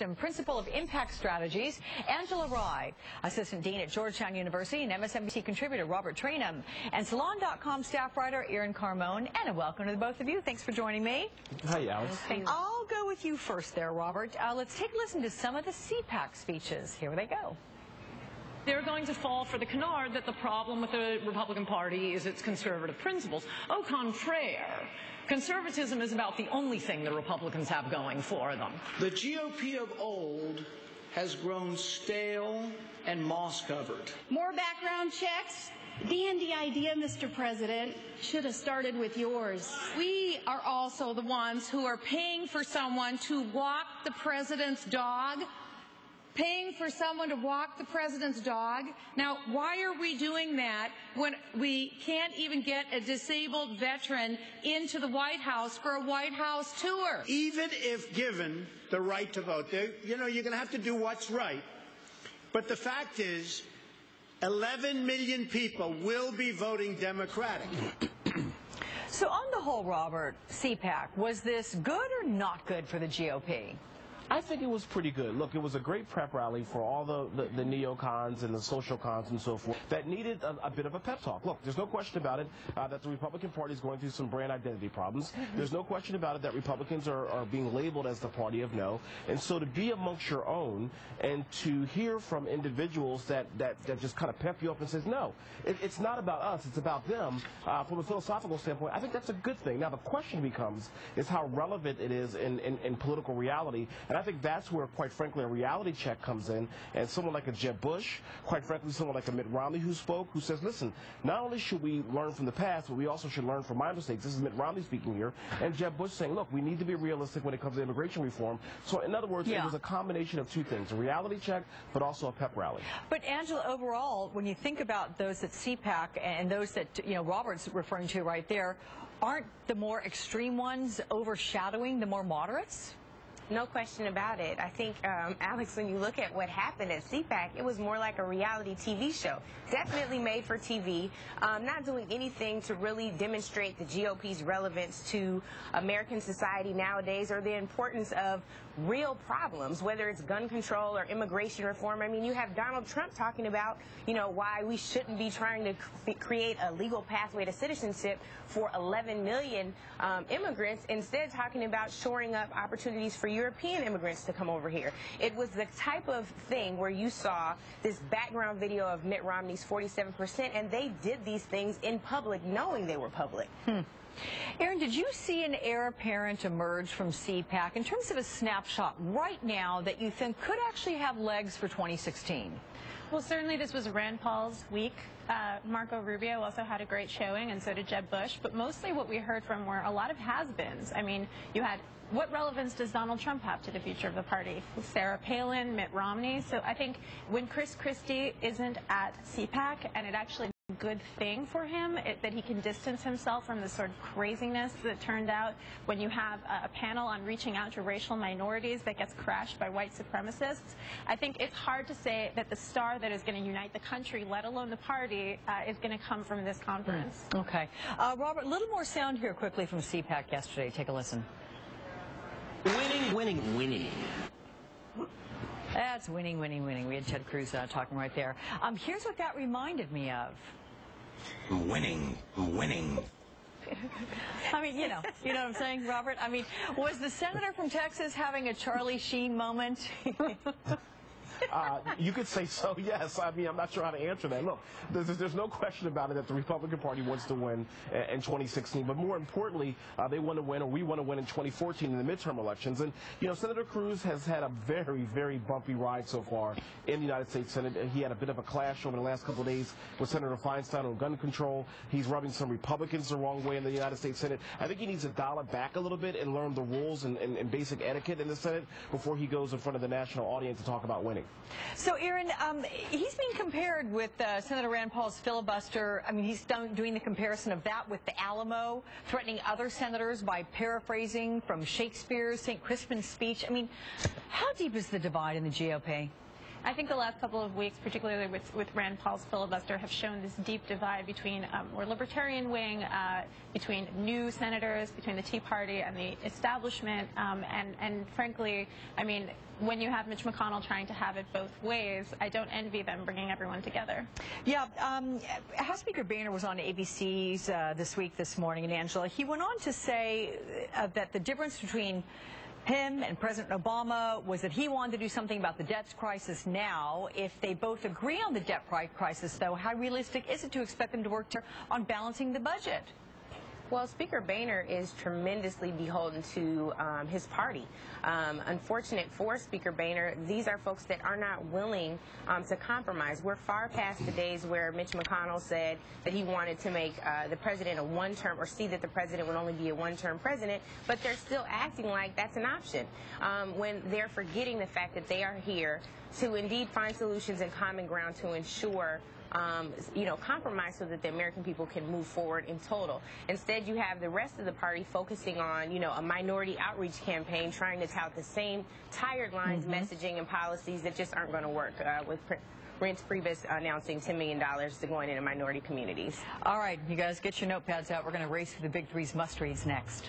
and Principal of Impact Strategies, Angela Rye, Assistant Dean at Georgetown University, and MSNBC contributor Robert Trainum, and Salon.com staff writer Erin Carmone. And a welcome to the both of you. Thanks for joining me. Hi, Alex. I'll go with you first there, Robert. Let's take a listen to some of the CPAC speeches. Here they go. They're going to fall for the canard that the problem with the Republican Party is its conservative principles. Au contraire, conservatism is about the only thing the Republicans have going for them. The GOP of old has grown stale and moss-covered. More background checks? Dandy idea, Mr. President. Should have started with yours. We are also the ones who are paying for someone to walk the president's dog. Paying for someone to walk the president's dog. Now, why are we doing that when we can't even get a disabled veteran into the White House for a White House tour? Even if given the right to vote, you're going to have to do what's right. But the fact is, 11 million people will be voting Democratic. So on the whole, Robert, CPAC, was this good or not good for the GOP? I think it was pretty good. Look, it was a great prep rally for all the neocons and the social cons and so forth that needed a bit of a pep talk. Look, there's no question about it that the Republican Party is going through some brand identity problems. There's no question about it that Republicans are being labeled as the party of no. And so to be amongst your own and to hear from individuals that just kind of pep you up and says, no, it's not about us, it's about them, from a philosophical standpoint, I think that's a good thing. Now, the question becomes is how relevant it is in political reality. And I think that's where, quite frankly, a reality check comes in, and someone like a Jeb Bush, quite frankly, someone like a Mitt Romney who spoke, who says, listen, not only should we learn from the past, but we also should learn from my mistakes. This is Mitt Romney speaking here, and Jeb Bush saying, look, we need to be realistic when it comes to immigration reform. So, in other words, it was a combination of two things, a reality check, but also a pep rally. But, Angela, overall, when you think about those at CPAC and those that, Robert's referring to right there, aren't the more extreme ones overshadowing the more moderates? No question about it. I think, Alex, when you look at what happened at CPAC, it was more like a reality TV show. Definitely made for TV, not doing anything to really demonstrate the GOP's relevance to American society nowadays or the importance of real problems, whether it's gun control or immigration reform. I mean, you have Donald Trump talking about, why we shouldn't be trying to create a legal pathway to citizenship for 11 million immigrants, instead talking about shoring up opportunities for European immigrants to come over here. It was the type of thing where you saw this background video of Mitt Romney's 47%, and they did these things in public knowing they were public. Erin, did you see an heir apparent emerge from CPAC in terms of a snapshot right now that you think could actually have legs for 2016? Well, certainly this was Rand Paul's week. Marco Rubio also had a great showing, and so did Jeb Bush. But mostly what we heard from were a lot of has-beens. I mean, you had, what relevance does Donald Trump have to the future of the party? Sarah Palin, Mitt Romney. So I think when Chris Christie isn't at CPAC, and it actually a good thing for him that he can distance himself from the sort of craziness that turned out when you have a panel on reaching out to racial minorities that gets crashed by white supremacists. I think it's hard to say that the star that is going to unite the country, let alone the party, is going to come from this conference. Okay. Robert, a little more sound here quickly from CPAC yesterday. Take a listen. Winning, winning, winning. That's winning, winning, winning. We had Ted Cruz talking right there. Here's what that reminded me of. Winning, winning. I mean, you know what I'm saying, Robert? I mean, was the senator from Texas having a Charlie Sheen moment? You could say so, yes. I mean, I'm not sure how to answer that. Look, there's no question about it that the Republican Party wants to win in 2016. But more importantly, they want to win, or we want to win in 2014 in the midterm elections. And, Senator Cruz has had a very, very bumpy ride so far in the United States Senate. He had a bit of a clash over the last couple of days with Senator Feinstein on gun control. He's rubbing some Republicans the wrong way in the United States Senate. I think he needs to dial it back a little bit and learn the rules and basic etiquette in the Senate before he goes in front of the national audience to talk about winning. So, Erin, he's being compared with Senator Rand Paul's filibuster. I mean, he's doing the comparison of that with the Alamo, threatening other senators by paraphrasing from Shakespeare's St. Crispin's speech. I mean, how deep is the divide in the GOP? I think the last couple of weeks, particularly with Rand Paul's filibuster, have shown this deep divide between more libertarian wing, between new senators, between the Tea Party and the establishment, and frankly, I mean, when you have Mitch McConnell trying to have it both ways, I don't envy them bringing everyone together. Yeah, House Speaker Boehner was on ABC's this morning, and Angela, he went on to say that the difference between him and President Obama was that he wanted to do something about the debt crisis now. If they both agree on the debt crisis, though, how realistic is it to expect them to work on balancing the budget? Well, Speaker Boehner is tremendously beholden to his party. Unfortunate for Speaker Boehner, these are folks that are not willing to compromise. We're far past the days where Mitch McConnell said that he wanted to make the president a one-term, or see that the president would only be a one-term president, but they're still acting like that's an option when they're forgetting the fact that they are here to indeed find solutions and common ground to ensure compromise so that the American people can move forward in total. Instead, you have the rest of the party focusing on, a minority outreach campaign trying to tout the same tired lines, messaging and policies that just aren't going to work, with Reince Priebus announcing $10 million to going into minority communities. All right, you guys get your notepads out. We're going to race through the big threes must-reads next.